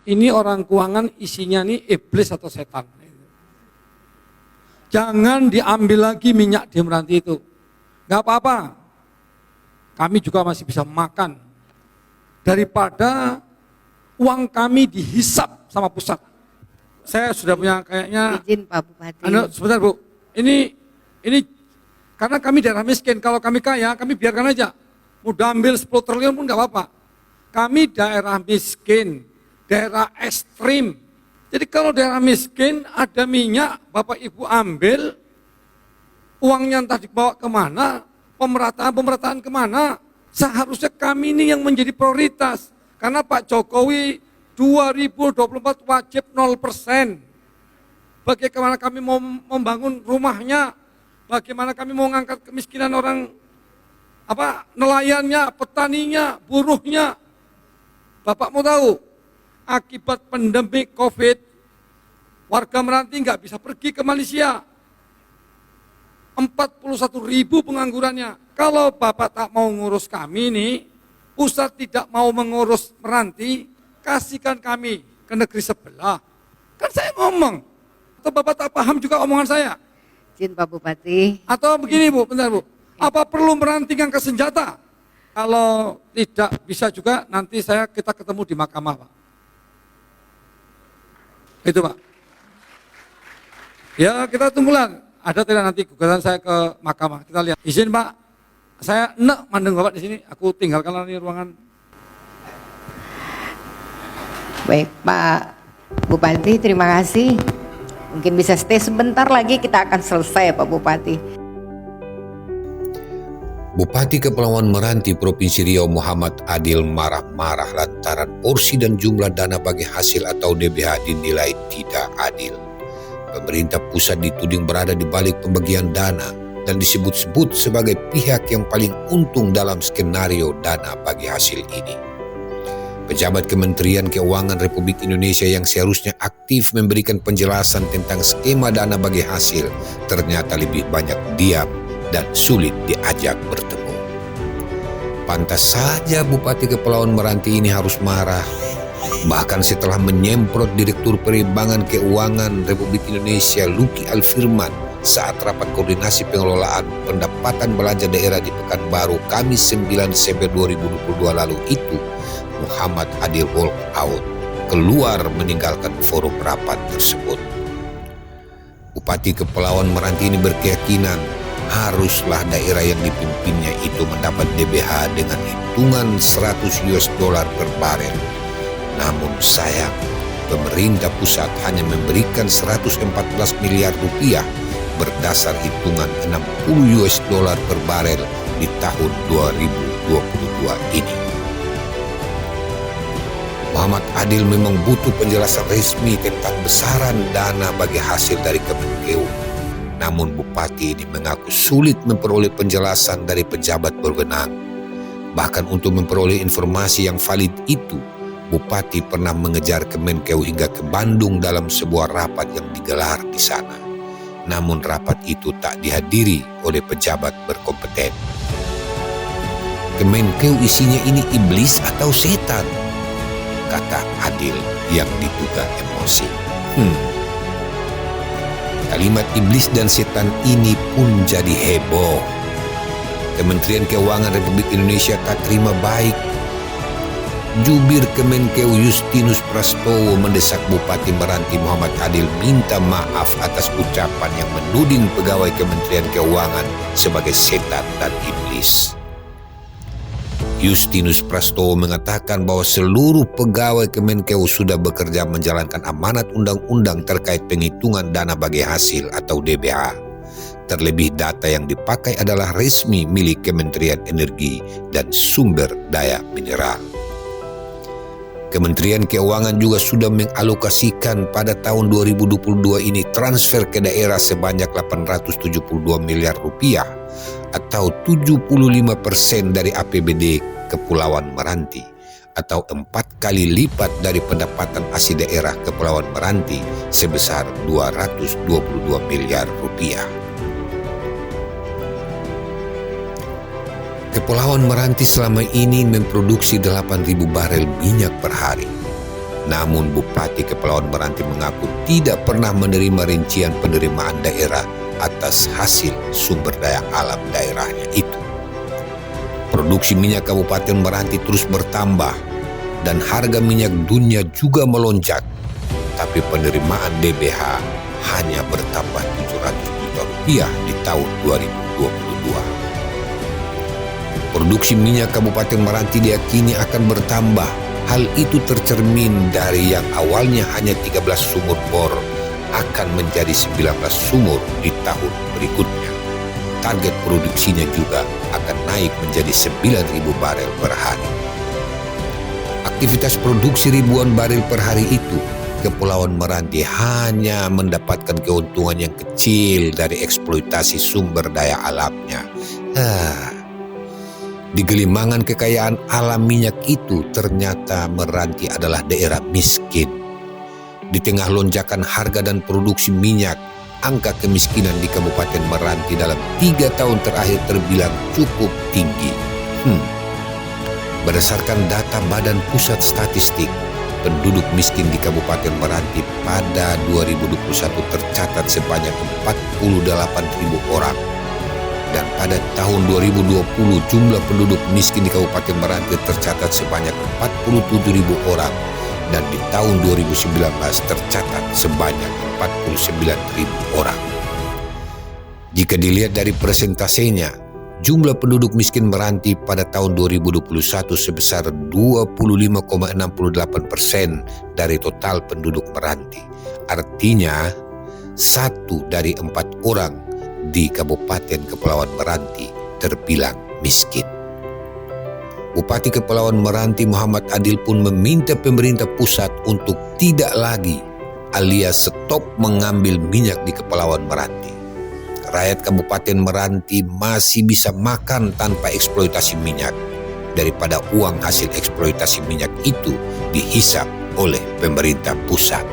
ini orang keuangan isinya nih iblis atau setan. Jangan diambil lagi minyak di Meranti itu. Gak apa-apa, kami juga masih bisa makan daripada uang kami dihisap sama pusat. Saya sudah punya kayaknya. Izin Pak Bupati. Sebentar Bu, ini karena kami daerah miskin, kalau kami kaya kami biarkan aja. Mudah ambil 10 triliun pun gak apa-apa. Kami daerah miskin, daerah ekstrim. Jadi kalau daerah miskin ada minyak, Bapak Ibu ambil, uangnya entah dibawa kemana, pemerataan kemana. Seharusnya kami ini yang menjadi prioritas. Karena Pak Jokowi 2024 wajib 0%. Bagaimana kami mau membangun rumahnya, bagaimana kami mau mengangkat kemiskinan orang, nelayannya, petaninya, buruhnya. Bapak mau tahu, akibat pandemi COVID, warga Meranti nggak bisa pergi ke Malaysia. 41.000 penganggurannya. Kalau Bapak tak mau ngurus kami nih, pusat tidak mau mengurus Meranti, kasihkan kami ke negeri sebelah. Kan saya ngomong. Atau Bapak tak paham juga omongan saya? Izin Pak Bupati. Atau begini Bu, bentar Bu. Apa perlu Meranti ngangkat senjata? Kalau tidak bisa juga nanti kita ketemu di mahkamah Pak. Itu Pak. Ya kita tunggulah. Ada tidak nanti gugatan saya ke mahkamah. Kita lihat. Izin Pak. Saya mandeng Bapak di sini. Aku tinggalkan di ruangan. Baik Pak Bupati, terima kasih. Mungkin bisa stay sebentar lagi, kita akan selesai Pak Bupati. Bupati Kepulauan Meranti Provinsi Riau Muhammad Adil marah-marah lantaran porsi dan jumlah dana bagi hasil atau DBH dinilai tidak adil. Pemerintah pusat dituding berada di balik pembagian dana dan disebut-sebut sebagai pihak yang paling untung dalam skenario dana bagi hasil ini. Pejabat Kementerian Keuangan Republik Indonesia yang seharusnya aktif memberikan penjelasan tentang skema dana bagi hasil ternyata lebih banyak diam dan sulit diajak bertemu. Pantas saja Bupati Kepulauan Meranti ini harus marah. Bahkan setelah menyemprot Direktur Perimbangan Keuangan Republik Indonesia Luki Alfirman saat rapat koordinasi pengelolaan pendapatan belanja daerah di Pekanbaru Kamis 9 Desember 2022 lalu itu, Muhammad Adil walk out, keluar meninggalkan forum rapat tersebut. Bupati Kepulauan Meranti ini berkeyakinan haruslah daerah yang dipimpinnya itu mendapat DBH dengan hitungan $100 per barel. Namun sayang, pemerintah pusat hanya memberikan 114 miliar rupiah berdasar hitungan $60 per barel di tahun 2022 ini. Muhammad Adil memang butuh penjelasan resmi tentang besaran dana bagi hasil dari Kemenkeu. Namun Bupati ini mengaku sulit memperoleh penjelasan dari pejabat berwenang. Bahkan untuk memperoleh informasi yang valid itu, Bupati pernah mengejar Kemenkeu hingga ke Bandung dalam sebuah rapat yang digelar di sana. Namun rapat itu tak dihadiri oleh pejabat berkompeten. Kemenkeu isinya ini iblis atau setan? Kata Adil yang diduga emosi. Kalimat iblis dan setan ini pun jadi heboh. Kementerian Keuangan Republik Indonesia tak terima baik. Jubir Kemenkeu Justinus Prastowo mendesak Bupati Meranti Muhammad Adil minta maaf atas ucapan yang menuding pegawai Kementerian Keuangan sebagai setan dan iblis. Justinus Prastowo mengatakan bahwa seluruh pegawai Kemenkeu sudah bekerja menjalankan amanat undang-undang terkait penghitungan dana bagi hasil atau DBH. Terlebih data yang dipakai adalah resmi milik Kementerian Energi dan Sumber Daya Mineral. Kementerian Keuangan juga sudah mengalokasikan pada tahun 2022 ini transfer ke daerah sebanyak 872 miliar rupiah atau 75% dari APBD Kepulauan Meranti atau 4 kali lipat dari pendapatan asli daerah Kepulauan Meranti sebesar 222 miliar rupiah. Kepulauan Meranti selama ini memproduksi 8.000 barel minyak per hari. Namun Bupati Kepulauan Meranti mengaku tidak pernah menerima rincian penerimaan daerah atas hasil sumber daya alam daerahnya itu. Produksi minyak Kabupaten Meranti terus bertambah dan harga minyak dunia juga melonjak, tapi penerimaan DBH hanya bertambah 700 juta rupiah di tahun 2022. Produksi minyak Kabupaten Meranti diyakini akan bertambah. Hal itu tercermin dari yang awalnya hanya 13 sumur bor akan menjadi 19 sumur di tahun berikutnya. Target produksinya juga akan naik menjadi 9.000 barel per hari. Aktivitas produksi ribuan barel per hari itu, Kepulauan Meranti hanya mendapatkan keuntungan yang kecil dari eksploitasi sumber daya alamnya. Di gelimangan kekayaan alam minyak itu, ternyata Meranti adalah daerah miskin. Di tengah lonjakan harga dan produksi minyak, angka kemiskinan di Kabupaten Meranti dalam 3 tahun terakhir terbilang cukup tinggi. Berdasarkan data Badan Pusat Statistik, penduduk miskin di Kabupaten Meranti pada 2021 tercatat sebanyak 48.000 orang. Dan pada tahun 2020 jumlah penduduk miskin di Kabupaten Meranti tercatat sebanyak 47.000 orang. Dan di tahun 2019 tercatat sebanyak 49.000 orang. Jika dilihat dari persentasenya, jumlah penduduk miskin Meranti pada tahun 2021 sebesar 25,68% dari total penduduk Meranti. Artinya, 1 dari 4 orang di Kabupaten Kepulauan Meranti terbilang miskin. Bupati Kepulauan Meranti Muhammad Adil pun meminta pemerintah pusat untuk tidak lagi alias stop mengambil minyak di Kepulauan Meranti. Rakyat Kabupaten Meranti masih bisa makan tanpa eksploitasi minyak daripada uang hasil eksploitasi minyak itu dihisap oleh pemerintah pusat.